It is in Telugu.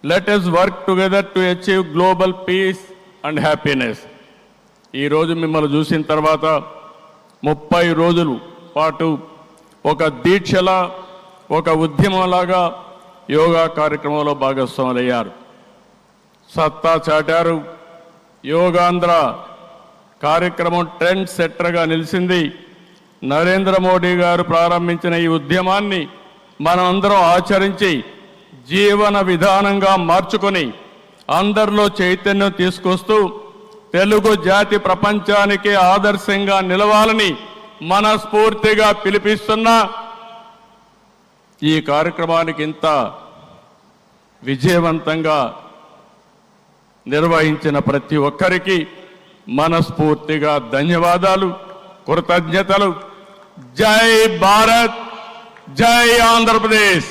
Let us work together to achieve global peace and happiness. ఈరోజు మిమ్మల్ని చూసిన తర్వాత 30 రోజుల పాటు ఒక దీక్షలా ఒక ఉద్యమంలాగా యోగా కార్యక్రమంలో భాగస్వాములయ్యారు, సత్తా చాటారు. యోగాంధ్ర కార్యక్రమం ట్రెండ్ సెట్టర్గా నిలిచింది. నరేంద్ర మోడీ గారు ప్రారంభించిన ఈ ఉద్యమాన్ని మనమందరం ఆచరించి జీవన విధానంగా మార్చుకొని అందరిలో చైతన్యం తీసుకొస్తూ తెలుగు జాతి ప్రపంచానికి ఆదర్శంగా నిలవాలని మనస్ఫూర్తిగా పిలిపిస్తున్నా. ఈ కార్యక్రమానికి ఇంత విజయవంతంగా నిర్వహించిన ప్రతి ఒక్కరికి మనస్ఫూర్తిగా ధన్యవాదాలు, కృతజ్ఞతలు. జై భారత్, జై ఆంధ్రప్రదేశ్.